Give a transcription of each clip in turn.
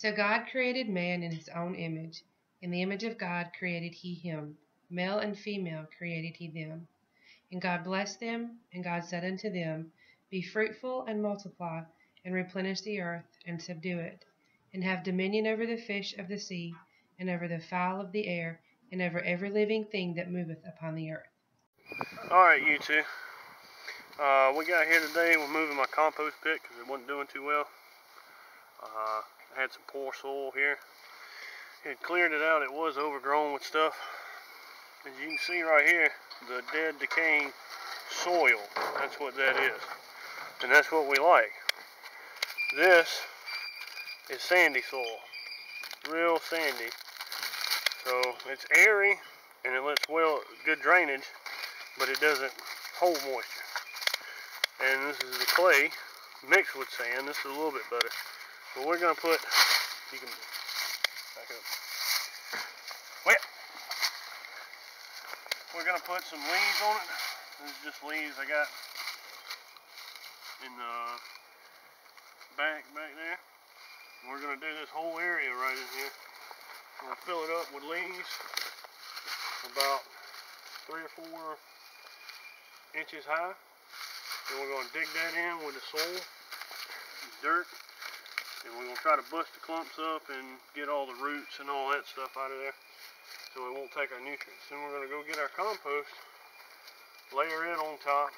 So God created man in his own image. In the image of God created he him. Male and female created he them. And God blessed them, and God said unto them, Be fruitful and multiply, and replenish the earth, and subdue it, and have dominion over the fish of the sea, and over the fowl of the air, and over every living thing that moveth upon the earth. Alright, you two. We got here today. We're moving my compost pit because it wasn't doing too well. I had some poor soil here. It cleared it out. It was overgrown with stuff. As you can see right here, the dead, decaying soil. That's what that is. And that's what we like. This is sandy soil. Real sandy. So it's airy and it lets good drainage, but it doesn't hold moisture. And this is the clay mixed with sand. This is a little bit better. But we're going to put, you can back up. Wet. We're going to put some leaves on it. This is just leaves I got in the back there. We're going to do this whole area right in here. We're going to fill it up with leaves about 3 or 4 inches high. Then we're going to dig that in with the soil, dirt, and we're going to try to bust the clumps up and get all the roots and all that stuff out of there so it won't take our nutrients. Then we're going to go get our compost, layer it on top,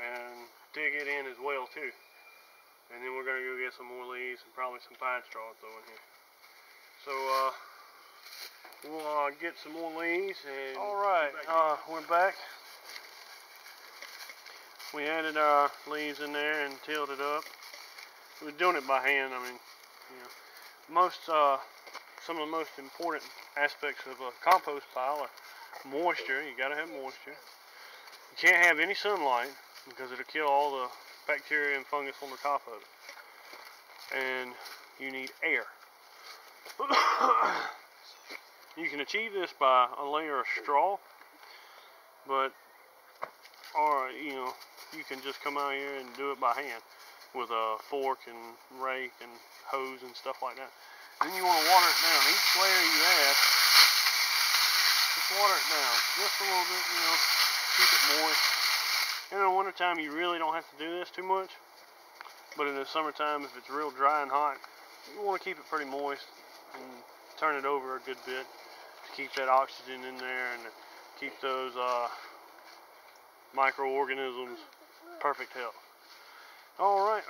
and dig it in as well too. And then we're going to go get some more leaves and probably some pine straw to throw in here. So we'll get some more leaves. And alright, we're back. We added our leaves in there and tilled it up. We were doing it by hand. I mean, you know, some of the most important aspects of a compost pile are moisture. You got to have moisture. You can't have any sunlight because it'll kill all the bacteria and fungus on the top of it. And you need air. You can achieve this by a layer of straw, or you know, you can just come out here and do it by hand with a fork and rake and hose and stuff like that. And then you want to water it down. Each layer you add, just water it down just a little bit, you know, keep it moist. In the wintertime, you really don't have to do this too much, but in the summertime, if it's real dry and hot, you want to keep it pretty moist and turn it over a good bit to keep that oxygen in there and keep those microorganisms perfect health. Alright,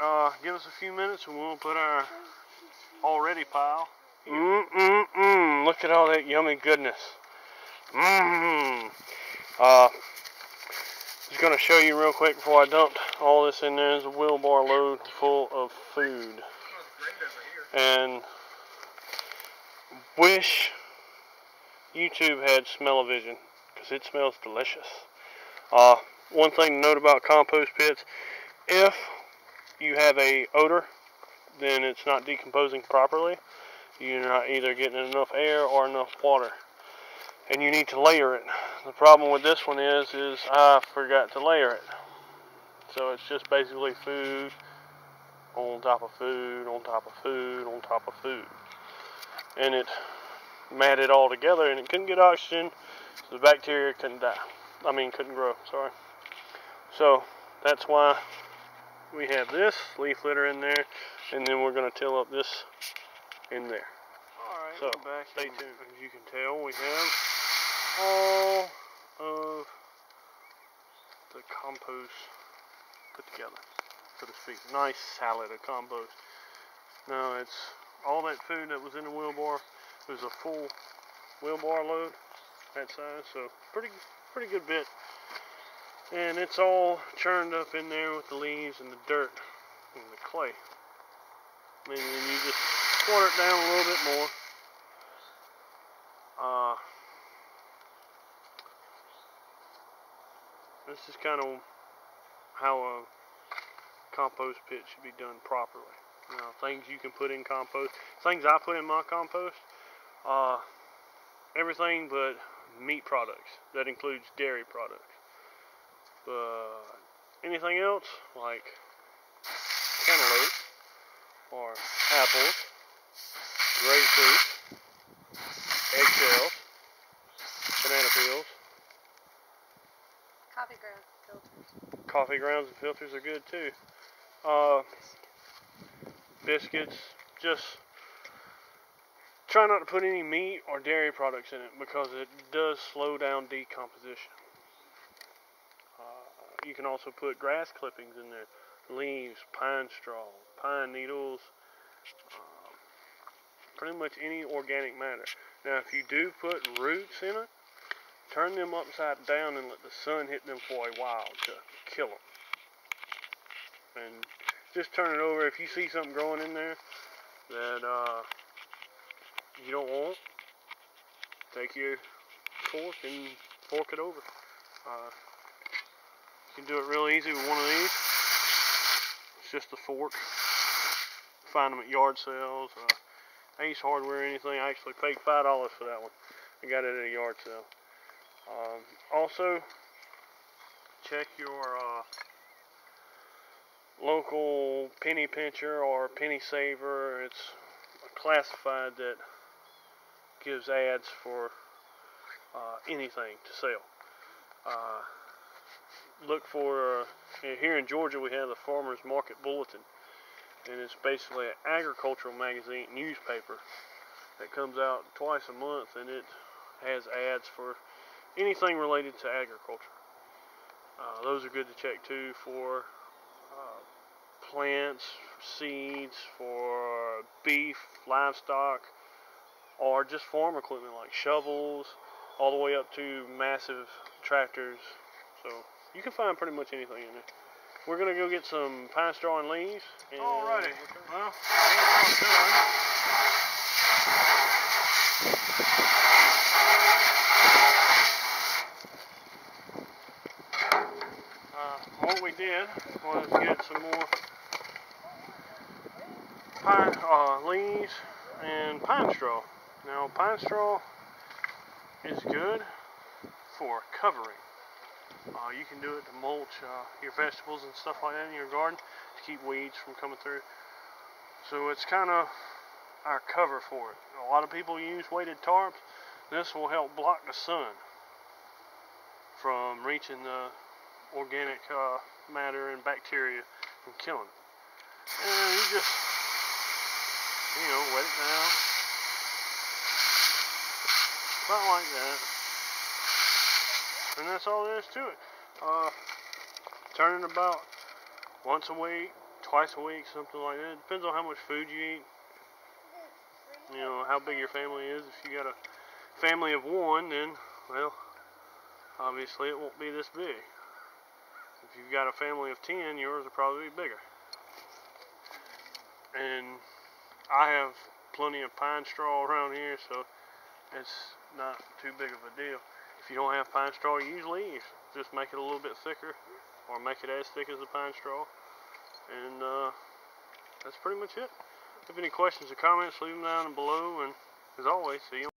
give us a few minutes and we'll put our already pile. Look at all that yummy goodness. Just going to show you real quick before I dumped all this in there. Is a wheelbarrow load full of food. And wish YouTube had smell-o-vision because it smells delicious. One thing to note about compost pits, if you have a odor, then it's not decomposing properly. You're not either getting enough air or enough water. And you need to layer it. The problem with this one is I forgot to layer it. So it's just basically food on top of food, on top of food, on top of food. And it matted all together and it couldn't get oxygen, so the bacteria couldn't grow, sorry. So that's why we have this leaf litter in there, and then we're going to till up this in there. Alright, so back stay tuned. As you can tell, we have all of the compost put together, so to speak. Nice salad of compost. Now it's all that food that was in the wheelbarrow. It was a full wheelbarrow load, that size, so pretty good bit. And it's all churned up in there with the leaves and the dirt and the clay. And then you just water it down a little bit more. This is kind of how a compost pit should be done properly. Now, things you can put in compost, things I put in my compost, everything but meat products. That includes dairy products. But anything else, like cantaloupe or apples grapefruit, eggshells, banana peels. Coffee grounds, filters. Coffee grounds and filters are good too. Biscuits. Just try not to put any meat or dairy products in it because it does slow down decomposition. You can also put grass clippings in there, leaves, pine straw, pine needles, pretty much any organic matter. Now if you do put roots in it, turn them upside down and let the sun hit them for a while to kill them. And just turn it over. If you see something growing in there that you don't want, take your fork and fork it over. You can do it real easy with one of these. It's just a fork. Find them at yard sales. Ace Hardware or anything. I actually paid $5 for that one. I got it at a yard sale. Also, check your local penny pincher or penny saver. It's classified that gives ads for anything to sell. Look for, here in Georgia we have the Farmers Market Bulletin, and it's basically an agricultural magazine newspaper that comes out twice a month, and it has ads for anything related to agriculture. Those are good to check too for plants, seeds, for beef, livestock, or just farm equipment like shovels, all the way up to massive tractors. So you can find pretty much anything in there. We're going to go get some pine straw and leaves. Alrighty. Well, ain't done. What we did was get some more pine leaves and pine straw. Now, pine straw is good for covering. You can do it to mulch your vegetables and stuff like that in your garden to keep weeds from coming through. So it's kind of our cover for it. A lot of people use weighted tarps. This will help block the sun from reaching the organic matter and bacteria and killing it. And you just, wet it down. About like that. And that's all there is to it. Turn it about once a week, twice a week, something like that. It depends on how much food you eat. How big your family is. If you got a family of one, then, well, obviously it won't be this big. If you've got a family of 10, yours will probably be bigger. And I have plenty of pine straw around here, so it's not too big of a deal. If you don't have pine straw, use leaves. Just make it a little bit thicker, or make it as thick as the pine straw. And that's pretty much it. If you have any questions or comments, leave them down below. And as always, see you.